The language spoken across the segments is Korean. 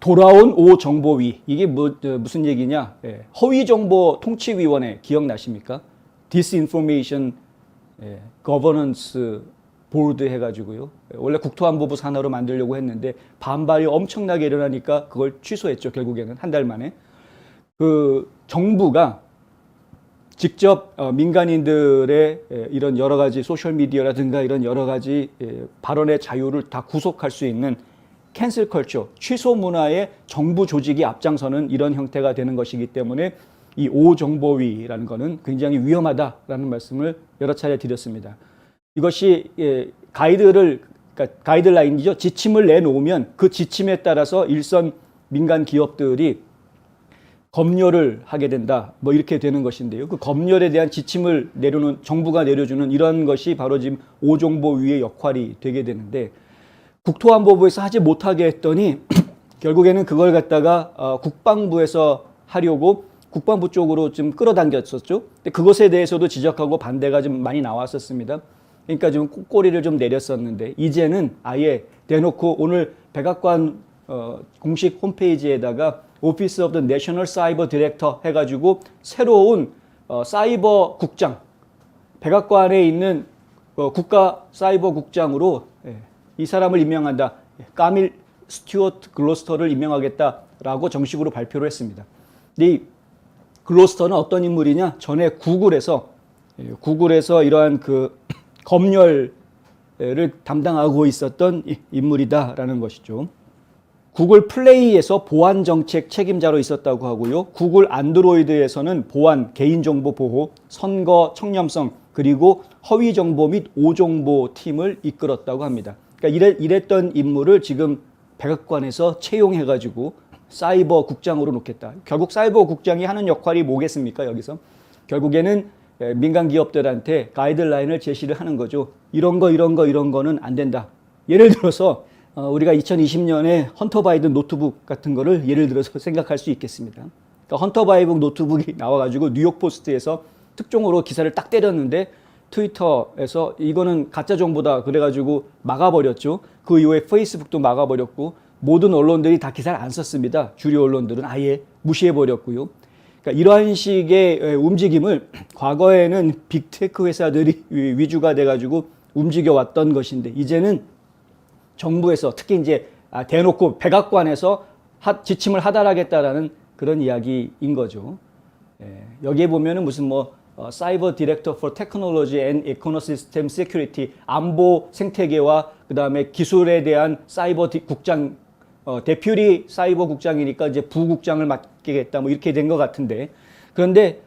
돌아온 오정보위. 이게 무슨 얘기냐? 허위정보 통치위원회 기억나십니까? Disinformation Governance Board 해가지고요. 원래 국토안보부 산하로 만들려고 했는데 반발이 엄청나게 일어나니까 그걸 취소했죠. 결국에는 한 달 만에. 그 정부가 직접 민간인들의 이런 여러 가지 소셜미디어라든가 이런 여러 가지 발언의 자유를 다 구속할 수 있는 캔슬 컬처, 취소 문화에 정부 조직이 앞장서는 이런 형태가 되는 것이기 때문에 이 오정보위라는 것은 굉장히 위험하다라는 말씀을 여러 차례 드렸습니다. 이것이 그러니까 가이드라인이죠. 지침을 내놓으면 그 지침에 따라서 일선 민간 기업들이 검열을 하게 된다. 뭐 이렇게 되는 것인데요. 그 검열에 대한 지침을 내려놓은 정부가 내려주는 이런 것이 바로 지금 오정보위의 역할이 되게 되는데 국토안보부에서 하지 못하게 했더니 결국에는 그걸 갖다가 국방부에서 하려고 국방부 쪽으로 좀 끌어당겼었죠. 근데 그것에 대해서도 지적하고 반대가 좀 많이 나왔었습니다. 그러니까 좀 꼬리를 좀 내렸었는데 이제는 아예 대놓고 오늘 백악관 공식 홈페이지에다가 오피스 오브 더 내셔널 사이버 디렉터 해가지고 새로운 사이버 국장, 백악관에 있는 국가 사이버 국장으로 이 사람을 임명한다. 까밀 스튜어트 글로스터를 임명하겠다라고 정식으로 발표를 했습니다. 근데 이 글로스터는 어떤 인물이냐? 전에 구글에서 이러한 그 검열을 담당하고 있었던 인물이다라는 것이죠. 구글 플레이에서 보안 정책 책임자로 있었다고 하고요. 구글 안드로이드에서는 보안, 개인정보 보호, 선거 청렴성, 그리고 허위 정보 및 오정보 팀을 이끌었다고 합니다. 그러니까 이랬던 인물을 지금 백악관에서 채용해가지고 사이버 국장으로 놓겠다. 결국 사이버 국장이 하는 역할이 뭐겠습니까? 여기서 결국에는 민간 기업들한테 가이드라인을 제시를 하는 거죠. 이런 거는 안 된다. 예를 들어서 우리가 2020년에 헌터 바이든 노트북 같은 거를 예를 들어서 생각할 수 있겠습니다. 그러니까 헌터 바이든 노트북이 나와가지고 뉴욕 포스트에서 특종으로 기사를 딱 때렸는데 트위터에서 이거는 가짜 정보다 그래가지고 막아버렸죠. 그 이후에 페이스북도 막아버렸고 모든 언론들이 다 기사를 안 썼습니다. 주류 언론들은 아예 무시해버렸고요. 그러니까 이러한 식의 움직임을 과거에는 빅테크 회사들이 위주가 돼가지고 움직여왔던 것인데 이제는 정부에서 특히 이제 대놓고 백악관에서 지침을 하달하겠다라는 그런 이야기인 거죠. 여기에 보면은 무슨 사이버 디렉터 for technology and ecosystem security 안보 생태계와 그다음에 기술에 대한 사이버 국장 대표리 사이버 국장이니까 이제 부국장을 맡기겠다 뭐 이렇게 된 것 같은데 그런데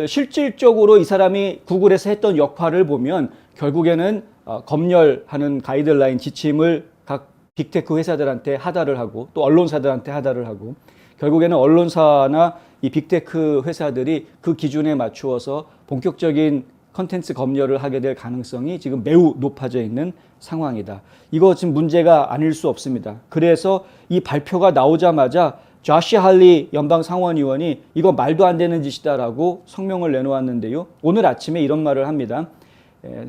실질적으로 이 사람이 구글에서 했던 역할을 보면 결국에는 검열하는 가이드라인 지침을 각 빅테크 회사들한테 하달을 하고 또 언론사들한테 하달을 하고 결국에는 언론사나 이 빅테크 회사들이 그 기준에 맞추어서 본격적인 컨텐츠 검열을 하게 될 가능성이 지금 매우 높아져 있는 상황이다. 이거 지금 문제가 아닐 수 없습니다. 그래서 이 발표가 나오자마자 조시 할리 연방 상원의원이 이거 말도 안 되는 짓이다라고 성명을 내놓았는데요. 오늘 아침에 이런 말을 합니다.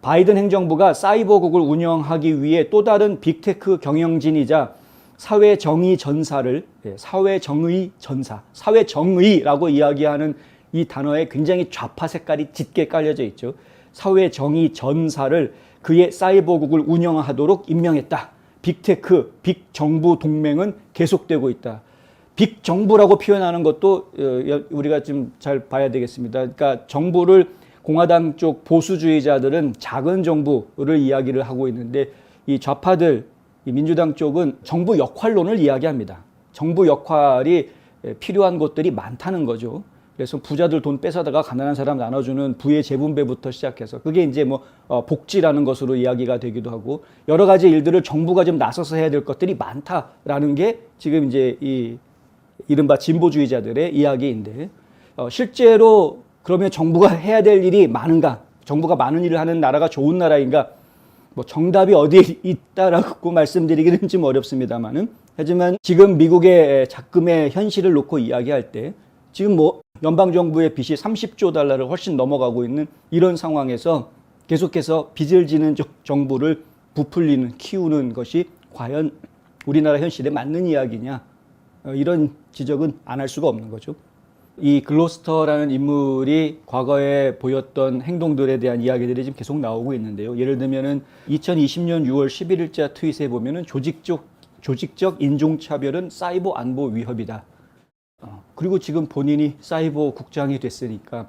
바이든 행정부가 사이버국을 운영하기 위해 또 다른 빅테크 경영진이자 사회정의 전사를 사회정의라고 이야기하는 이 단어에 굉장히 좌파 색깔이 짙게 깔려져 있죠. 사회정의 전사를 그의 사이버국을 운영하도록 임명했다. 빅테크, 빅정부 동맹은 계속되고 있다. 빅정부라고 표현하는 것도 우리가 좀 잘 봐야 되겠습니다. 그러니까 정부를 공화당 쪽 보수주의자들은 작은 정부를 이야기를 하고 있는데 이 좌파들, 이 민주당 쪽은 정부 역할론을 이야기합니다. 정부 역할이 필요한 것들이 많다는 거죠. 그래서 부자들 돈 뺏어다가 가난한 사람 나눠주는 부의 재분배부터 시작해서 그게 이제 복지라는 것으로 이야기가 되기도 하고 여러 가지 일들을 정부가 좀 나서서 해야 될 것들이 많다라는 게 지금 이제 이 이른바 진보주의자들의 이야기인데 실제로 그러면 정부가 해야 될 일이 많은가? 정부가 많은 일을 하는 나라가 좋은 나라인가? 정답이 어디에 있다라고 말씀드리기는 좀 어렵습니다만은 하지만 지금 미국의 작금의 현실을 놓고 이야기할 때 지금 연방정부의 빚이 30조 달러를 훨씬 넘어가고 있는 이런 상황에서 계속해서 빚을 지는 정부를 부풀리는, 키우는 것이 과연 우리나라 현실에 맞는 이야기냐? 이런 지적은 안 할 수가 없는 거죠. 이 글로스터라는 인물이 과거에 보였던 행동들에 대한 이야기들이 지금 계속 나오고 있는데요. 예를 들면은 2020년 6월 11일자 트윗에 보면은 조직적 인종차별은 사이버 안보 위협이다. 그리고 지금 본인이 사이버 국장이 됐으니까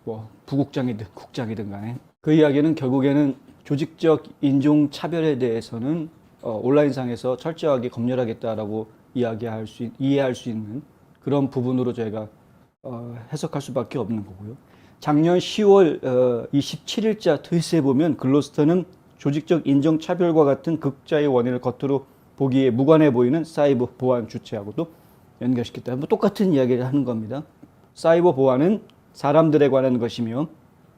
뭐 부국장이든 국장이든 간에 그 이야기는 결국에는 조직적 인종차별에 대해서는 온라인상에서 철저하게 검열하겠다라고 이해할 수 있는 그런 부분으로 저희가 해석할 수밖에 없는 거고요. 작년 10월 27일자 트윗에 보면 글로스터는 조직적 인종차별과 같은 극자의 원인을 겉으로 보기에 무관해 보이는 사이버 보안 주체하고도 연결시켰다. 뭐 똑같은 이야기를 하는 겁니다. 사이버 보안은 사람들에 관한 것이며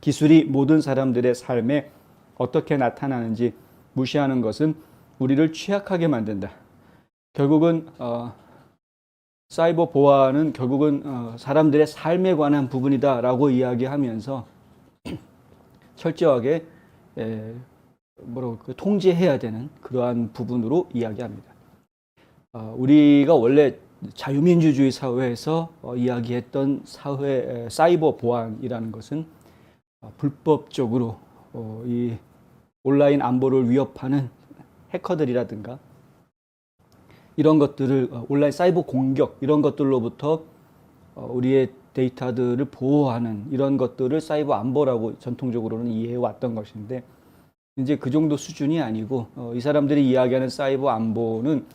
기술이 모든 사람들의 삶에 어떻게 나타나는지 무시하는 것은 우리를 취약하게 만든다. 결국은 사이버 보안은 결국은 사람들의 삶에 관한 부분이다라고 이야기하면서 철저하게 통제해야 되는 그러한 부분으로 이야기합니다. 우리가 원래 자유민주주의 사회에서 이야기했던 사이버 보안이라는 것은 불법적으로 이 온라인 안보를 위협하는 해커들이라든가 이런 것들을 온라인 사이버 공격 이런 것들로부터 우리의 데이터들을 보호하는 이런 것들을 사이버 안보라고 전통적으로는 이해해 왔던 것인데 이제 그 정도 수준이 아니고 이 사람들이 이야기하는 사이버 안보는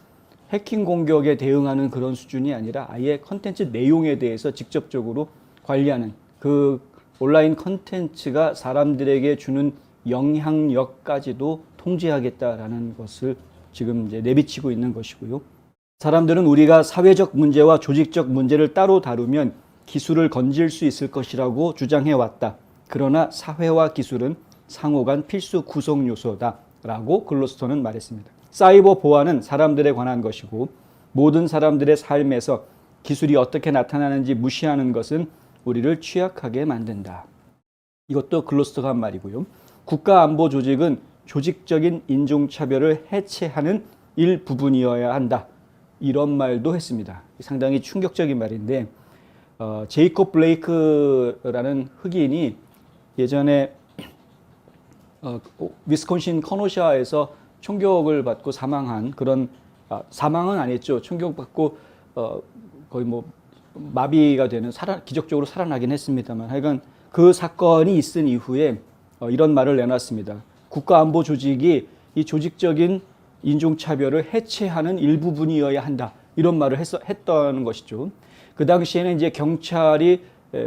해킹 공격에 대응하는 그런 수준이 아니라 아예 컨텐츠 내용에 대해서 직접적으로 관리하는 그 온라인 컨텐츠가 사람들에게 주는 영향력까지도 통제하겠다라는 것을 지금 이제 내비치고 있는 것이고요. 사람들은 우리가 사회적 문제와 조직적 문제를 따로 다루면 기술을 건질 수 있을 것이라고 주장해 왔다. 그러나 사회와 기술은 상호간 필수 구성 요소다라고 글로스터는 말했습니다. 사이버 보안은 사람들에 관한 것이고 모든 사람들의 삶에서 기술이 어떻게 나타나는지 무시하는 것은 우리를 취약하게 만든다. 이것도 글로스터가 한 말이고요. 국가안보조직은 조직적인 인종차별을 해체하는 일부분이어야 한다. 이런 말도 했습니다. 상당히 충격적인 말인데 제이콥 블레이크라는 흑인이 예전에 위스콘신 커노샤에서 총격을 받고 사망한 그런 사망은 아니었죠. 총격받고 거의 뭐 마비가 되는 기적적으로 살아나긴 했습니다만 하여간 그 사건이 있은 이후에 이런 말을 내놨습니다. 국가안보조직이 이 조직적인 인종차별을 해체하는 일부분이어야 한다. 이런 말을 했던 것이죠. 그 당시에는 이제 경찰이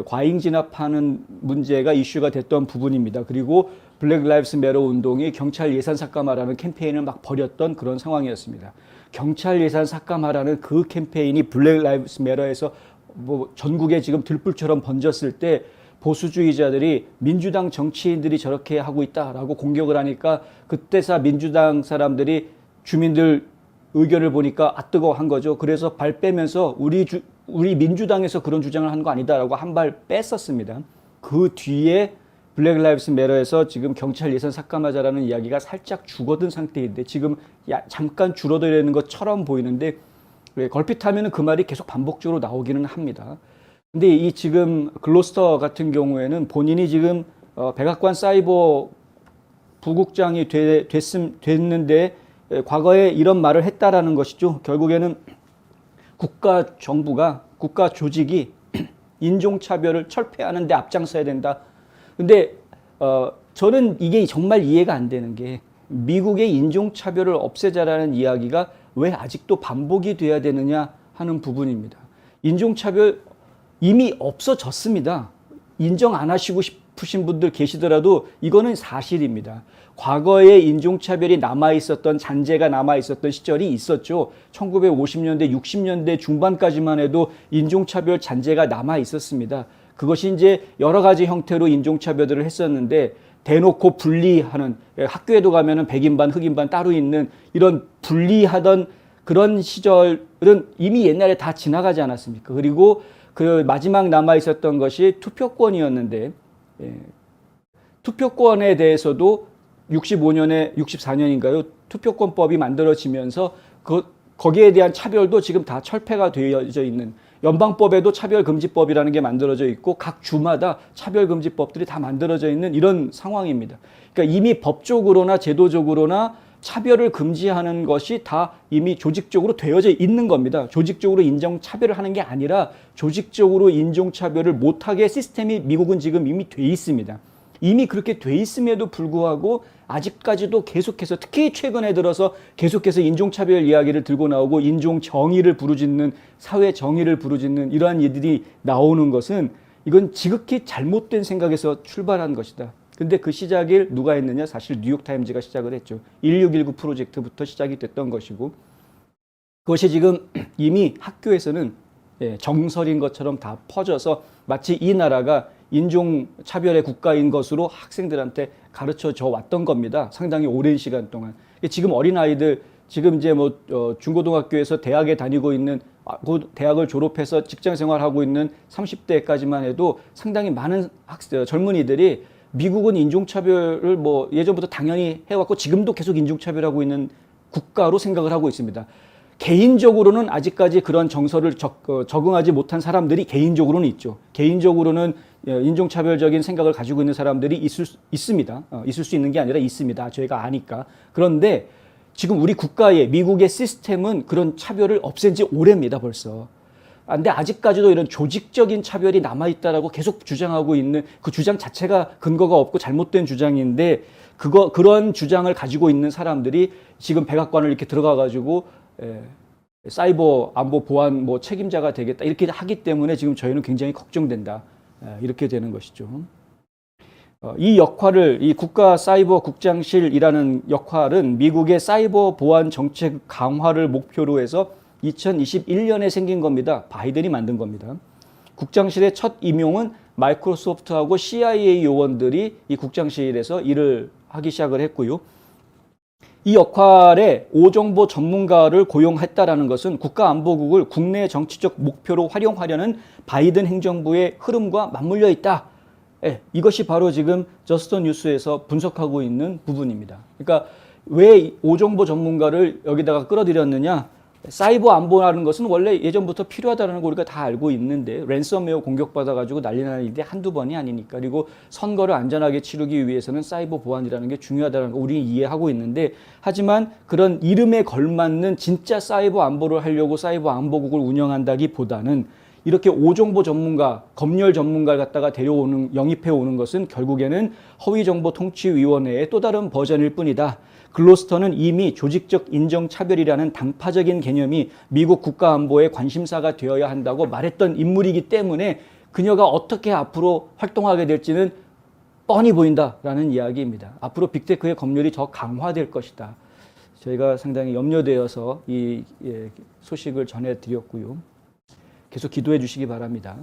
과잉 진압하는 문제가 이슈가 됐던 부분입니다. 그리고 블랙 라이브스 매터 운동이 경찰 예산 삭감하라는 캠페인을 막 벌였던 그런 상황이었습니다. 경찰 예산 삭감하라는 그 캠페인이 블랙 라이브스 매터에서 뭐 전국에 지금 들불처럼 번졌을 때 보수주의자들이 민주당 정치인들이 저렇게 하고 있다라고 공격을 하니까 그때서 민주당 사람들이 주민들 의견을 보니까 뜨거워한 거죠. 그래서 발 빼면서 우리 민주당에서 그런 주장을 한 거 아니다라고 한 발 뺐었습니다. 그 뒤에 블랙 라이브스 매터에서 지금 경찰 예산 삭감하자라는 이야기가 살짝 죽어든 상태인데 지금 잠깐 줄어들는 것처럼 보이는데 걸핏하면 그 말이 계속 반복적으로 나오기는 합니다. 근데 이 지금 글로스터 같은 경우에는 본인이 지금 백악관 사이버 부국장이 됐는데 과거에 이런 말을 했다라는 것이죠. 결국에는 국가 조직이 인종차별을 철폐하는 데 앞장서야 된다. 근데 저는 이게 정말 이해가 안 되는 게 미국의 인종차별을 없애자라는 이야기가 왜 아직도 반복이 돼야 되느냐 하는 부분입니다. 인종차별 이미 없어졌습니다. 인정 안 하시고 싶으신 분들 계시더라도 이거는 사실입니다. 과거에 인종차별이 남아있었던 잔재가 남아있었던 시절이 있었죠. 1950년대, 60년대 중반까지만 해도 인종차별 잔재가 남아있었습니다. 그것이 이제 여러 가지 형태로 인종차별들을 했었는데 대놓고 분리하는 학교에도 가면은 백인반, 흑인반 따로 있는 이런 분리하던 그런 시절은 이미 옛날에 다 지나가지 않았습니까? 그리고 그 마지막 남아 있었던 것이 투표권이었는데 투표권에 대해서도 64년인가요? 투표권법이 만들어지면서 거기에 대한 차별도 지금 다 철폐가 되어져 있는, 연방법에도 차별금지법이라는 게 만들어져 있고 각 주마다 차별금지법들이 다 만들어져 있는 이런 상황입니다. 그러니까 이미 법적으로나 제도적으로나 차별을 금지하는 것이 다 이미 조직적으로 되어져 있는 겁니다. 조직적으로 인종차별을 하는 게 아니라 조직적으로 인종차별을 못하게 시스템이 미국은 지금 이미 돼 있습니다. 이미 그렇게 돼 있음에도 불구하고 아직까지도 계속해서, 특히 최근에 들어서 계속해서 인종차별 이야기를 들고 나오고 인종정의를 부르짖는, 사회 정의를 부르짖는 이러한 일들이 나오는 것은 이건 지극히 잘못된 생각에서 출발한 것이다. 근데 그 시작을 누가 했느냐? 사실 뉴욕타임즈가 시작을 했죠. 1619 프로젝트부터 시작이 됐던 것이고, 그것이 지금 이미 학교에서는 정설인 것처럼 다 퍼져서 마치 이 나라가 인종차별의 국가인 것으로 학생들한테 가르쳐 줘 왔던 겁니다. 상당히 오랜 시간 동안. 지금 어린아이들, 지금 이제 뭐 중고등학교에서 대학에 다니고 있는, 대학을 졸업해서 직장 생활하고 있는 30대까지만 해도 상당히 많은 젊은이들이 미국은 인종차별을 뭐 예전부터 당연히 해왔고 지금도 계속 인종차별하고 있는 국가로 생각을 하고 있습니다. 개인적으로는 아직까지 그런 정서를 적응하지 못한 사람들이 개인적으로는 있죠. 개인적으로는 인종차별적인 생각을 가지고 있는 사람들이 있습니다. 있을 수 있는 게 아니라 있습니다. 저희가 아니까. 그런데 지금 우리 국가의, 미국의 시스템은 그런 차별을 없앤 지 오래입니다, 벌써. 근데 아직까지도 이런 조직적인 차별이 남아있다라고 계속 주장하고 있는 그 주장 자체가 근거가 없고 잘못된 주장인데, 그런 주장을 가지고 있는 사람들이 지금 백악관을 이렇게 들어가가지고 사이버 안보 보안 뭐 책임자가 되겠다 이렇게 하기 때문에 지금 저희는 굉장히 걱정된다. 이렇게 되는 것이죠. 이 역할을, 이 국가 사이버 국장실이라는 역할은 미국의 사이버 보안 정책 강화를 목표로 해서 2021년에 생긴 겁니다. 바이든이 만든 겁니다. 국장실의 첫 임용은 마이크로소프트하고 CIA 요원들이 이 국장실에서 일을 하기 시작을 했고요. 이 역할에 오정보 전문가를 고용했다라는 것은 국가안보국을 국내 정치적 목표로 활용하려는 바이든 행정부의 흐름과 맞물려 있다. 이것이 바로 지금 저스트 뉴스에서 분석하고 있는 부분입니다. 그러니까 왜 오정보 전문가를 여기다가 끌어들였느냐? 사이버 안보라는 것은 원래 예전부터 필요하다는 거 우리가 다 알고 있는데, 랜섬웨어 공격받아가지고 난리 나는 일이 한두 번이 아니니까. 그리고 선거를 안전하게 치르기 위해서는 사이버 보안이라는 게 중요하다는 거 우리는 이해하고 있는데, 하지만 그런 이름에 걸맞는 진짜 사이버 안보를 하려고 사이버 안보국을 운영한다기보다는 이렇게 오정보 전문가, 검열 전문가를 갖다가 영입해 오는 것은 결국에는 허위정보통치위원회의 또 다른 버전일 뿐이다. 글로스터는 이미 조직적 인종차별이라는 당파적인 개념이 미국 국가안보의 관심사가 되어야 한다고 말했던 인물이기 때문에 그녀가 어떻게 앞으로 활동하게 될지는 뻔히 보인다라는 이야기입니다. 앞으로 빅테크의 검열이 더 강화될 것이다. 저희가 상당히 염려되어서 이 소식을 전해드렸고요. 계속 기도해 주시기 바랍니다.